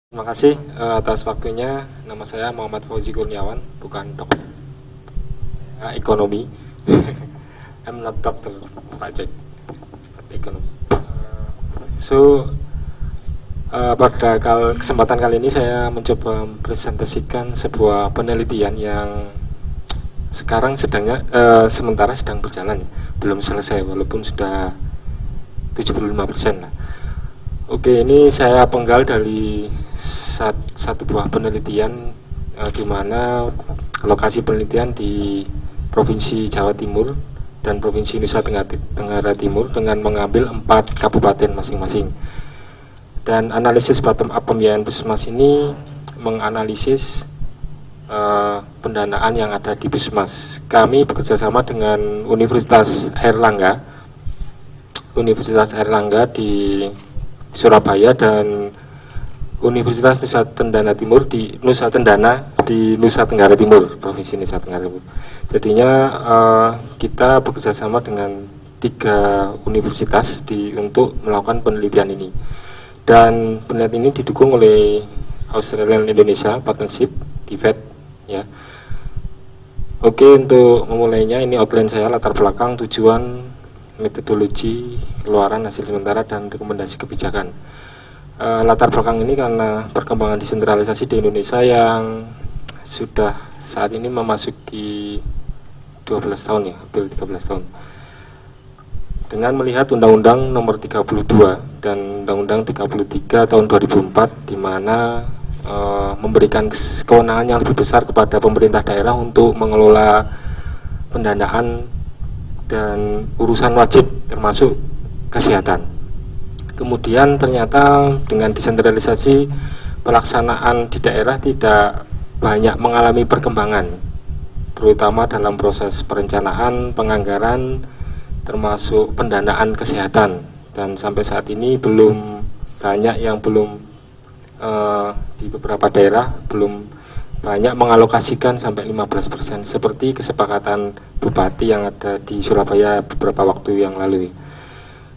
Terima kasih atas waktunya. Nama saya Muhammad Fauzi Kurniawan, bukan dokter ekonomi. I'm not doctor, Pak Jack, ekonomi. Pada kesempatan kali ini saya mencoba mempresentasikan sebuah penelitian yang sementara sedang berjalan, belum selesai walaupun sudah 75% lah. Oke, ini saya penggal dari satu buah penelitian di mana lokasi penelitian di Provinsi Jawa Timur dan Provinsi Nusa Tenggara Timur dengan mengambil 4 kabupaten masing-masing. Dan analisis bottom up pembiayaan puskesmas ini menganalisis pendanaan yang ada di puskesmas. Kami bekerjasama dengan Universitas Airlangga di Surabaya dan Universitas Nusa Tenggara Timur di Nusa Tenggara Timur, Provinsi Nusa Tenggara Timur. Jadinya kita bekerjasama dengan 3 universitas untuk melakukan penelitian ini. Dan penelitian ini didukung oleh Australian Indonesia Partnership (DFAT) ya. Oke, untuk memulainya ini outline saya, latar belakang, tujuan, metodologi, keluaran hasil sementara, dan rekomendasi kebijakan. Latar belakang ini karena perkembangan desentralisasi di Indonesia yang sudah saat ini memasuki 12 tahun ya, hampir 13 tahun. Dengan melihat Undang-Undang Nomor 32 dan Undang-Undang 33 tahun 2004 di mana memberikan kewenangan yang lebih besar kepada pemerintah daerah untuk mengelola pendanaan dan urusan wajib termasuk kesehatan. Kemudian ternyata dengan desentralisasi pelaksanaan di daerah tidak banyak mengalami perkembangan, terutama dalam proses perencanaan, penganggaran, termasuk pendanaan kesehatan. Dan sampai saat ini belum banyak yang di beberapa daerah belum banyak mengalokasikan sampai 15% seperti kesepakatan bupati yang ada di Surabaya beberapa waktu yang lalu.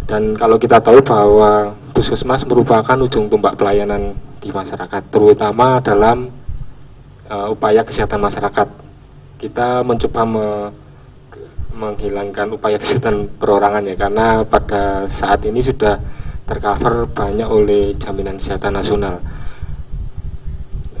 Dan kalau kita tahu bahwa puskesmas merupakan ujung tombak pelayanan di masyarakat, terutama dalam upaya kesehatan masyarakat. Kita mencoba menghilangkan upaya kesehatan perorangan ya, karena pada saat ini sudah tercover banyak oleh jaminan kesehatan nasional.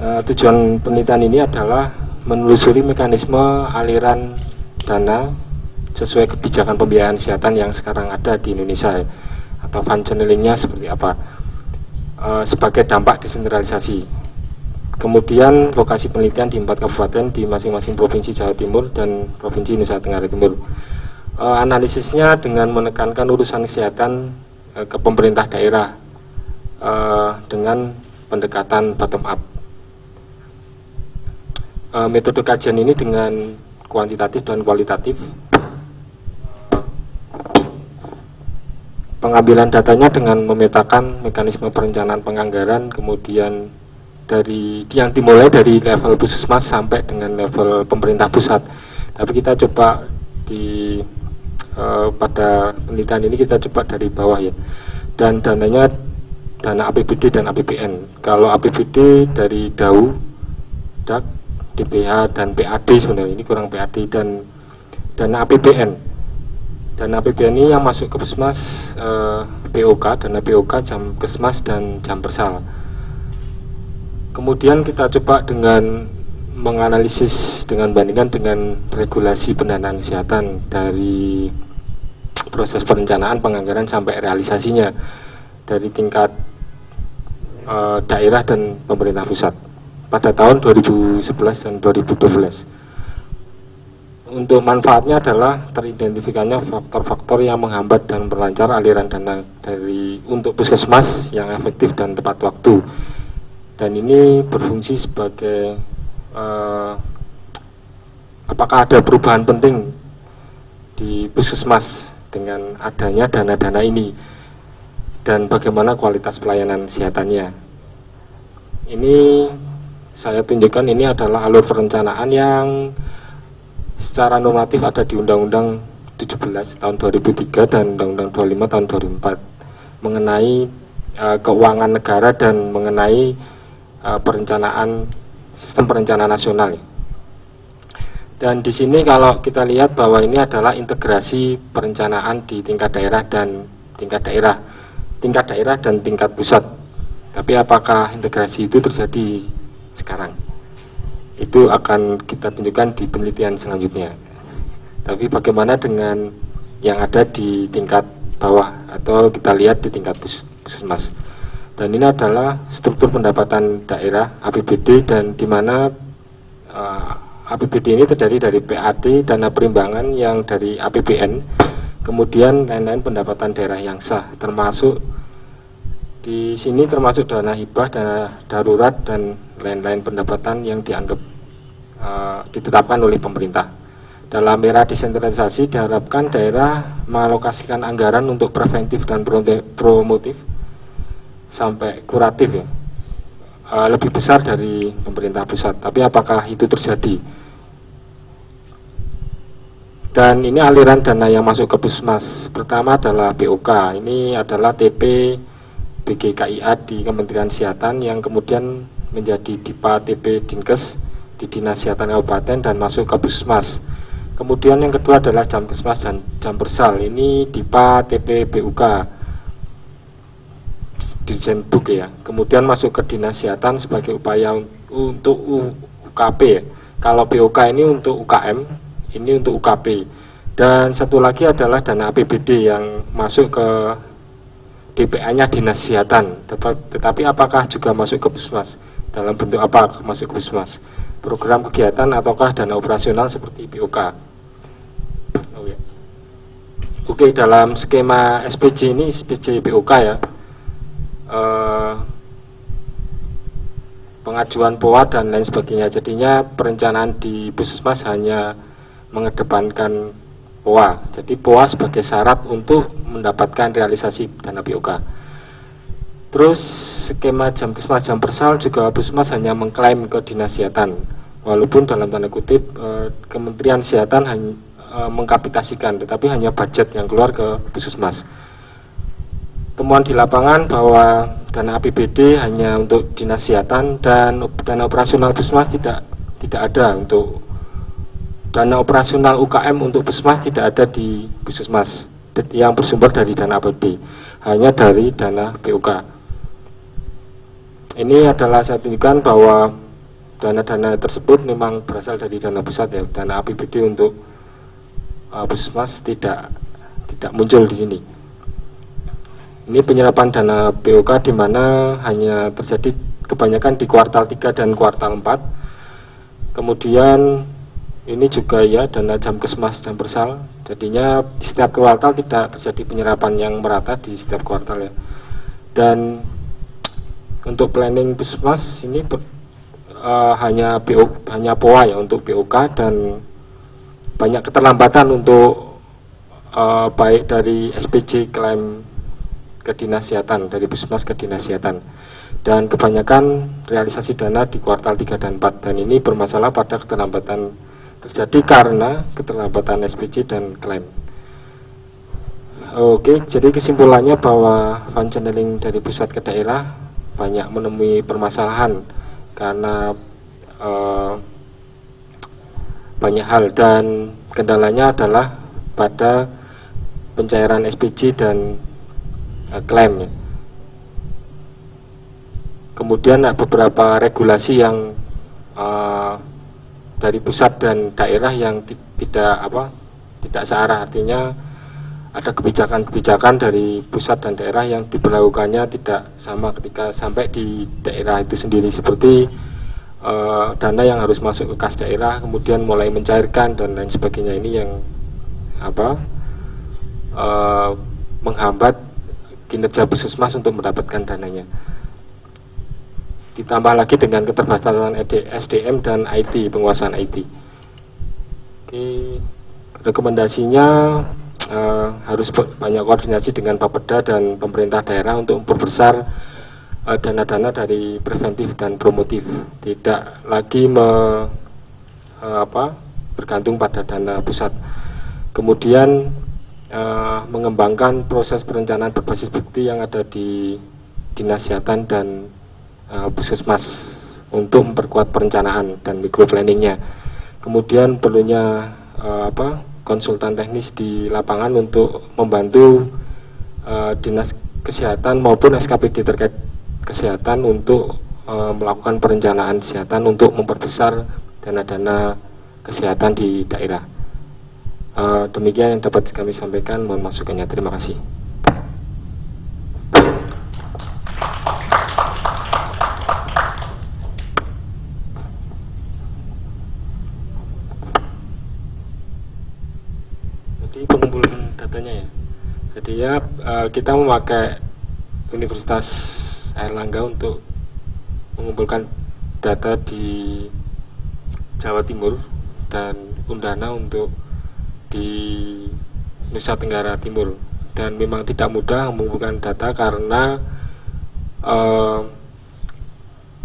Tujuan penelitian ini adalah menelusuri mekanisme aliran dana sesuai kebijakan pembiayaan kesehatan yang sekarang ada di Indonesia ya, atau fund channelingnya seperti apa sebagai dampak desentralisasi. Kemudian lokasi penelitian di 4 kabupaten di masing-masing Provinsi Jawa Timur dan Provinsi Nusa Tenggara Timur. Analisisnya dengan menekankan urusan kesehatan ke pemerintah daerah dengan pendekatan bottom up. Metode kajian ini dengan kuantitatif dan kualitatif. Pengambilan datanya dengan memetakan mekanisme perencanaan penganggaran, kemudian yang dimulai dari level puskesmas sampai dengan level pemerintah pusat. Tapi kita coba pada penelitian ini kita coba dari bawah ya. Dan dananya dana APBD dan APBN. Kalau APBD dari DAU, DAK, DPH dan PAD, sebenarnya ini kurang PAD, dan dana APBN. Dana APBN ini yang masuk ke puskesmas, POK, dana POK, jam kesmas dan jam persal. Kemudian kita coba dengan menganalisis dengan bandingkan dengan regulasi pendanaan kesehatan dari proses perencanaan, penganggaran sampai realisasinya dari tingkat daerah dan pemerintah pusat pada tahun 2011 dan 2012. Untuk manfaatnya adalah teridentifikasinya faktor-faktor yang menghambat dan memperlancar aliran dana untuk puskesmas yang efektif dan tepat waktu. Dan ini berfungsi sebagai apakah ada perubahan penting di puskesmas dengan adanya dana-dana ini dan bagaimana kualitas pelayanan kesehatannya. Ini saya tunjukkan, ini adalah alur perencanaan yang secara normatif ada di Undang-Undang 17 tahun 2003 dan Undang-Undang 25 tahun 2004 mengenai keuangan negara dan mengenai perencanaan sistem perencanaan nasional. Dan di sini kalau kita lihat bahwa ini adalah integrasi perencanaan di tingkat daerah dan tingkat daerah dan tingkat pusat. Tapi apakah integrasi itu terjadi sekarang? Itu akan kita tunjukkan di penelitian selanjutnya. Tapi bagaimana dengan yang ada di tingkat bawah atau kita lihat di tingkat puskesmas? Dan ini adalah struktur pendapatan daerah APBD, dan di mana APBD ini terdiri dari PAD, dana perimbangan yang dari APBN, kemudian lain-lain pendapatan daerah yang sah, termasuk di sini termasuk dana hibah, dana darurat, dan lain-lain pendapatan yang dianggap ditetapkan oleh pemerintah. Dalam era desentralisasi diharapkan daerah mengalokasikan anggaran untuk preventif dan promotif sampai kuratif, ya, lebih besar dari pemerintah pusat. Tapi apakah itu terjadi? Dan ini aliran dana yang masuk ke Puskesmas. Pertama adalah BOK. Ini adalah TP BGKIA di Kementerian Kesehatan yang kemudian menjadi DIPA TP Dinkes di Dinas Kesehatan Kabupaten dan masuk ke Puskesmas. Kemudian yang kedua adalah Jamkesmas dan Jampersal. Ini DIPA TP BUK Dirjenbuk, ya. Kemudian masuk ke Dinas Kesehatan sebagai upaya untuk UKP, ya. Kalau BOK ini untuk UKM, ini untuk UKP. Dan satu lagi adalah dana APBD yang masuk ke DPA-nya Dinas Kesehatan. Tetapi apakah juga masuk ke Puskesmas? Dalam bentuk apa masuk ke Puskesmas? Program kegiatan ataukah dana operasional seperti BOK? Oh, ya. Oke, dalam skema SPJ ini, SPJ BOK, ya, pengajuan POA dan lain sebagainya. Jadinya perencanaan di Puskesmas hanya mengedepankan POA. Jadi POA sebagai syarat untuk mendapatkan realisasi dana BOK. Terus skema Jamkesmas Jampersal juga Puskesmas hanya mengklaim ke Dinas Kesehatan, walaupun dalam tanda kutip Kementerian Kesehatan hanya mengkapitasikan, tetapi hanya budget yang keluar ke Puskesmas. Temuan di lapangan bahwa dana APBD hanya untuk Dinas Kesehatan dan dana operasional Puskesmas tidak ada. Untuk dana operasional UKM untuk Puskesmas tidak ada di Puskesmas yang bersumber dari dana APBD, hanya dari dana BOK. Ini adalah saya tunjukkan bahwa dana-dana tersebut memang berasal dari dana pusat, ya. Dana APBD untuk Puskesmas tidak muncul di sini. Ini penyerapan dana BOK di mana hanya terjadi kebanyakan di kuartal 3 dan kuartal 4. Kemudian ini juga, ya, dana Jamkesmas Jampersal. Jadinya di setiap kuartal tidak terjadi penyerapan yang merata di setiap kuartal, ya. Dan untuk planning Puskesmas ini hanya POA, ya, untuk BOK, dan banyak keterlambatan untuk baik dari SPJ klaim ke Dinas Kesehatan, dari Puskesmas ke Dinas Kesehatan, dan kebanyakan realisasi dana di kuartal 3 dan 4, dan ini bermasalah pada keterlambatan terjadi karena keterlambatan SPJ dan klaim. Oke, jadi kesimpulannya bahwa fund channeling dari pusat ke daerah banyak menemui permasalahan karena banyak hal, dan kendalanya adalah pada pencairan SPJ dan klaim, ya. Kemudian beberapa regulasi yang dari pusat dan daerah yang tidak searah, artinya ada kebijakan-kebijakan dari pusat dan daerah yang diberlakukannya tidak sama ketika sampai di daerah itu sendiri, seperti dana yang harus masuk ke kas daerah kemudian mulai mencairkan dan lain sebagainya. Ini yang menghambat kinerja Puskesmas untuk mendapatkan dananya. Ditambah lagi dengan keterbatasan SDM dan IT, penguasaan IT. Oke, rekomendasinya harus banyak koordinasi dengan Bapeda dan pemerintah daerah untuk memperbesar dana-dana dari preventif dan promotif, tidak lagi bergantung pada dana pusat. Kemudian mengembangkan proses perencanaan berbasis bukti yang ada di Dinas Kesehatan dan puskesmas untuk memperkuat perencanaan dan microplanningnya. Kemudian perlunya konsultan teknis di lapangan untuk membantu dinas kesehatan maupun SKPD terkait kesehatan untuk melakukan perencanaan kesehatan untuk memperbesar dana-dana kesehatan di daerah. Demikian yang dapat kami sampaikan, mohon masukannya. Terima kasih. Jadi pengumpulan datanya ya. Jadi ya kita memakai Universitas Airlangga untuk mengumpulkan data di Jawa Timur dan Undana untuk di Nusa Tenggara Timur, dan memang tidak mudah mengumpulkan data karena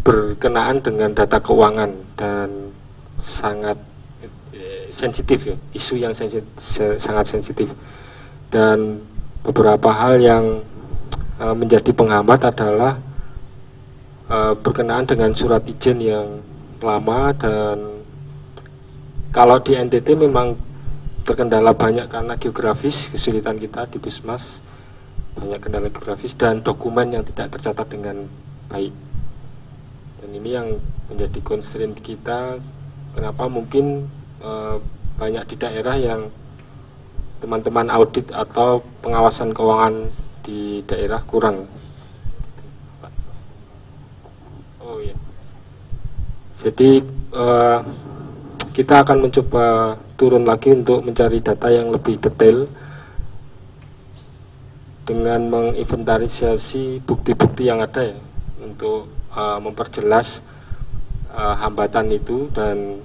berkenaan dengan data keuangan dan sangat sensitif ya, isu yang sangat sensitif, dan beberapa hal yang menjadi penghambat adalah berkenaan dengan surat izin yang lama, dan kalau di NTT memang terkendala banyak karena geografis, kesulitan kita di Puskesmas banyak kendala geografis dan dokumen yang tidak tercatat dengan baik, dan ini yang menjadi constraint kita. Kenapa mungkin banyak di daerah yang teman-teman audit atau pengawasan keuangan di daerah kurang. Oh ya, jadi kita akan mencoba turun lagi untuk mencari data yang lebih detail dengan menginventarisasi bukti-bukti yang ada ya, untuk memperjelas hambatan itu dan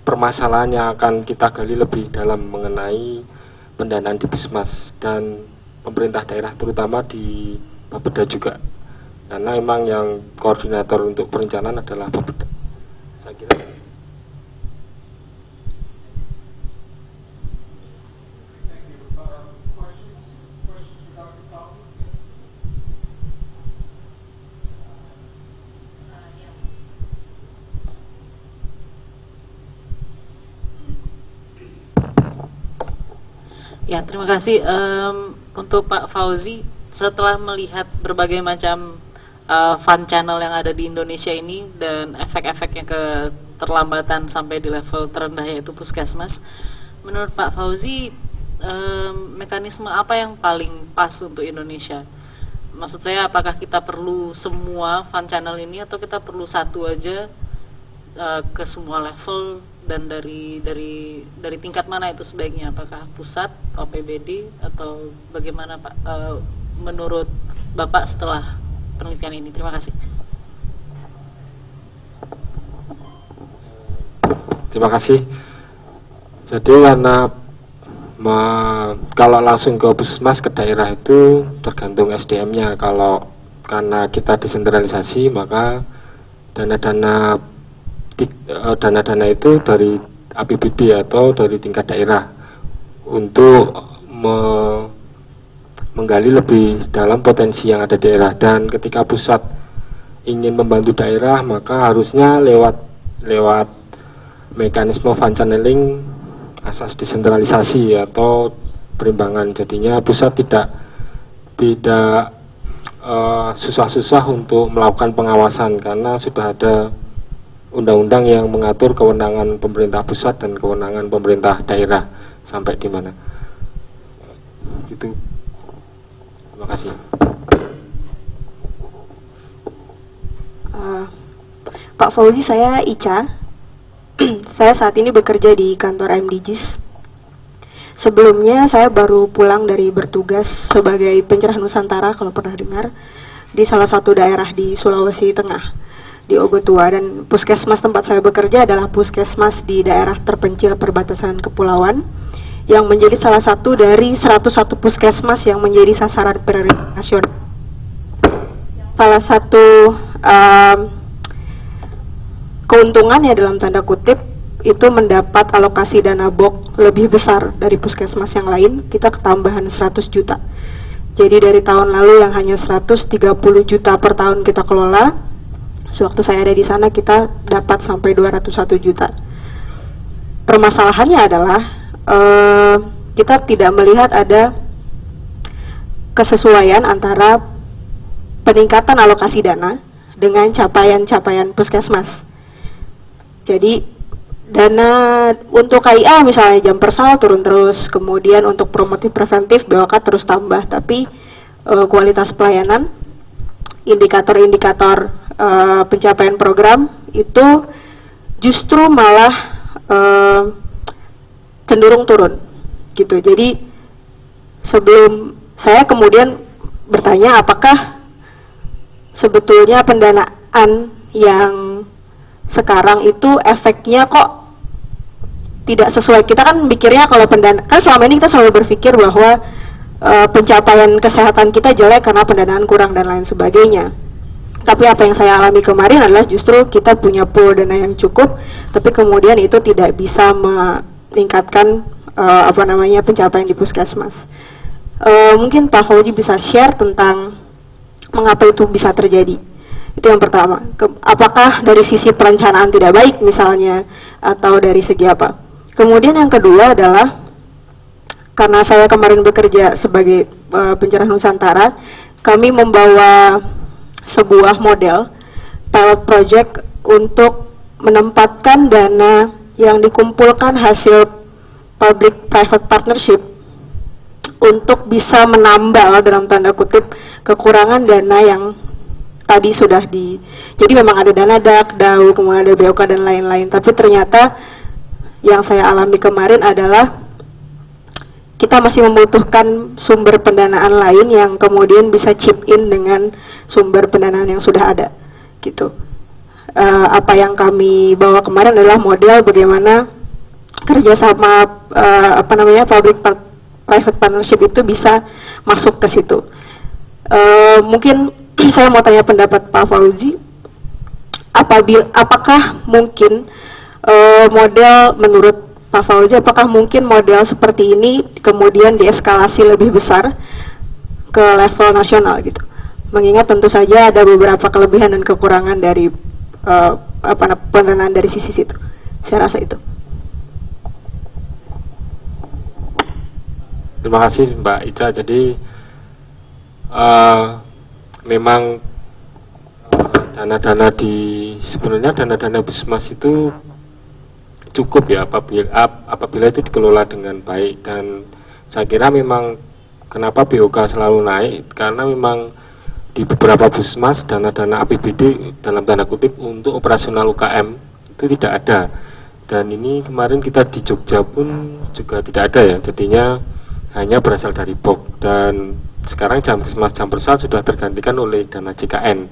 permasalahan yang akan kita gali lebih dalam mengenai pendanaan di Puskesmas dan pemerintah daerah, terutama di Bapeda juga, karena memang yang koordinator untuk perencanaan adalah Bapeda. Saya kira ya, terima kasih. Untuk Pak Fauzi, setelah melihat berbagai macam fund channel yang ada di Indonesia ini dan efek-efeknya ke keterlambatan sampai di level terendah yaitu Puskesmas, menurut Pak Fauzi mekanisme apa yang paling pas untuk Indonesia? Maksud saya, apakah kita perlu semua fund channel ini atau kita perlu satu aja ke semua level, dan dari tingkat mana itu sebaiknya, apakah pusat, OPBD, atau bagaimana Pak menurut Bapak setelah penelitian ini? Terima kasih. terima kasih. Jadi karena kalau langsung ke Puskesmas ke daerah itu tergantung SDM-nya. Karena kita desentralisasi, maka dana-dana itu dari APBD atau dari tingkat daerah untuk menggali lebih dalam potensi yang ada di daerah. Dan ketika pusat ingin membantu daerah, maka harusnya lewat mekanisme fund channeling asas desentralisasi atau perimbangan. Jadinya pusat tidak susah-susah untuk melakukan pengawasan karena sudah ada undang-undang yang mengatur kewenangan pemerintah pusat dan kewenangan pemerintah daerah sampai di mana. Gitu. Terima kasih. Pak Fauzi, saya Ica. Saya saat ini bekerja di kantor MDGs. Sebelumnya saya baru pulang dari bertugas sebagai pencerahan Nusantara, kalau pernah dengar, di salah satu daerah di Sulawesi Tengah, di Ogotua, dan puskesmas tempat saya bekerja adalah puskesmas di daerah terpencil perbatasan kepulauan yang menjadi salah satu dari 101 puskesmas yang menjadi sasaran prioritas nasional. Salah satu keuntungannya dalam tanda kutip itu mendapat alokasi dana BOK lebih besar dari puskesmas yang lain. Kita ketambahan 100 juta. Jadi dari tahun lalu yang hanya 130 juta per tahun kita kelola, sewaktu saya ada di sana kita dapat sampai 201 juta. Permasalahannya adalah kita tidak melihat ada kesesuaian antara peningkatan alokasi dana dengan capaian-capaian puskesmas. Jadi dana untuk KIA misalnya jam persal turun terus, kemudian untuk promotif preventif BOK terus tambah, tapi kualitas pelayanan, indikator-indikator pencapaian program itu justru malah cenderung turun gitu. Jadi sebelum saya kemudian bertanya apakah sebetulnya pendanaan yang sekarang itu efeknya kok tidak sesuai. Kita kan mikirnya kalau pendanaan, kan selama ini kita selalu berpikir bahwa pencapaian kesehatan kita jelek karena pendanaan kurang dan lain sebagainya. Tapi apa yang saya alami kemarin adalah justru kita punya pool dana yang cukup, tapi kemudian itu tidak bisa meningkatkan pencapaian di puskesmas. Mungkin Pak Fauzi bisa share tentang mengapa itu bisa terjadi. Itu yang pertama. Apakah dari sisi perencanaan tidak baik misalnya, atau dari segi apa? Kemudian yang kedua adalah karena saya kemarin bekerja sebagai pencerah Nusantara, kami membawa sebuah model pilot project untuk menempatkan dana yang dikumpulkan hasil public private partnership untuk bisa menambal dalam tanda kutip kekurangan dana yang tadi sudah jadi memang ada dana DAK, DAU, kemudian ada BOK dan lain-lain, tapi ternyata yang saya alami kemarin adalah kita masih membutuhkan sumber pendanaan lain yang kemudian bisa chip in dengan sumber pendanaan yang sudah ada gitu. Apa yang kami bawa kemarin adalah model bagaimana kerjasama public private partnership itu bisa masuk ke situ. Mungkin saya mau tanya pendapat Pak Fauzi, apakah mungkin model menurut Pak Fauzi, apakah mungkin model seperti ini kemudian dieskalasi lebih besar ke level nasional gitu? Mengingat tentu saja ada beberapa kelebihan dan kekurangan dari pendanaan dari sisi situ. Saya rasa itu. Terima kasih Mbak Ica. Jadi memang dana-dana sebenarnya dana-dana Puskesmas itu cukup ya apabila itu dikelola dengan baik, dan saya kira memang kenapa BOK selalu naik karena memang di beberapa Puskesmas dana-dana APBD dalam tanda kutip untuk operasional UKM itu tidak ada, dan ini kemarin kita di Jogja pun juga tidak ada ya, jadinya hanya berasal dari BOK, dan sekarang jam persal sudah tergantikan oleh dana JKN.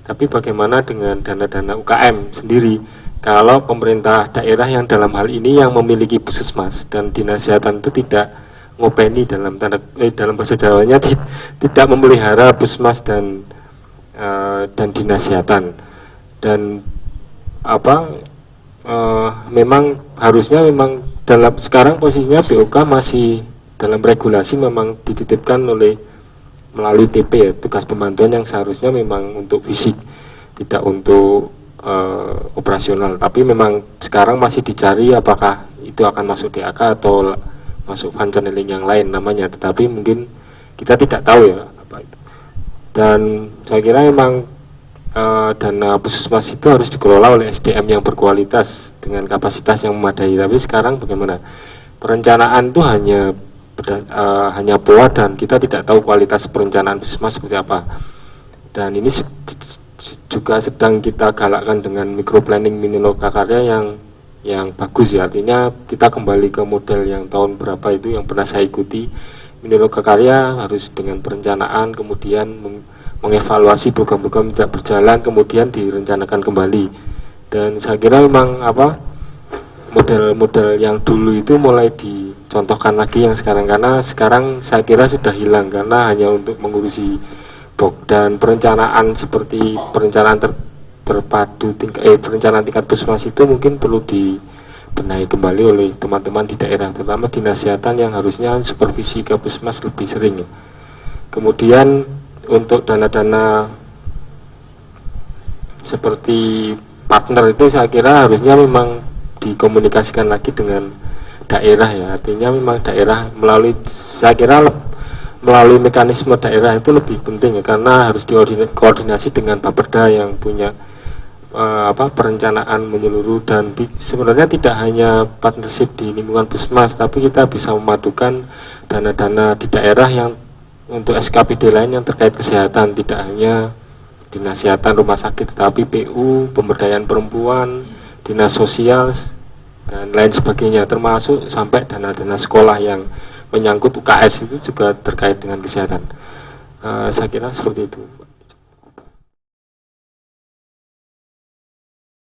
Tapi bagaimana dengan dana-dana UKM sendiri? Kalau pemerintah daerah yang dalam hal ini yang memiliki puskesmas dan dinas kesehatan itu tidak ngopeni dalam bahasa Jawanya tidak memelihara puskesmas dan dinas kesehatan, dan memang harusnya memang dalam sekarang posisinya BOK masih dalam regulasi memang dititipkan melalui TP ya, tugas pembantuan yang seharusnya memang untuk fisik, tidak untuk operasional. Tapi memang sekarang masih dicari apakah itu akan masuk DAK atau masuk fund channeling yang lain namanya, tetapi mungkin kita tidak tahu ya apa itu. Dan saya kira memang dana puskesmas itu harus dikelola oleh SDM yang berkualitas dengan kapasitas yang memadai. Tapi sekarang bagaimana? Perencanaan itu hanya POA dan kita tidak tahu kualitas perencanaan puskesmas seperti apa. Dan ini juga sedang kita galakkan dengan microplanning Miniloka Karya yang bagus ya, artinya kita kembali ke model yang tahun berapa itu yang pernah saya ikuti. Miniloka Karya harus dengan perencanaan, kemudian mengevaluasi program-program tidak berjalan, kemudian direncanakan kembali. Dan saya kira memang model-model yang dulu itu mulai dicontohkan lagi yang sekarang, karena sekarang saya kira sudah hilang karena hanya untuk mengurusi BOK, dan perencanaan seperti perencanaan terpadu perencanaan tingkat puskesmas itu mungkin perlu dibenahi kembali oleh teman-teman di daerah, terutama dinas kesehatan yang harusnya supervisi ke puskesmas lebih sering ya. Kemudian untuk dana-dana seperti partner itu saya kira harusnya memang dikomunikasikan lagi dengan daerah ya, artinya memang daerah melalui, saya kira melalui mekanisme daerah itu lebih penting ya, karena harus dikoordinasi dengan Bapeda yang punya perencanaan menyeluruh, dan sebenarnya tidak hanya partnership di lingkungan Puskesmas, tapi kita bisa memadukan dana-dana di daerah yang untuk SKPD lain yang terkait kesehatan, tidak hanya dinas kesehatan rumah sakit, tetapi PU, pemberdayaan perempuan, dinas sosial dan lain sebagainya, termasuk sampai dana-dana sekolah yang menyangkut UKS itu juga terkait dengan kesehatan. Saya kira seperti itu.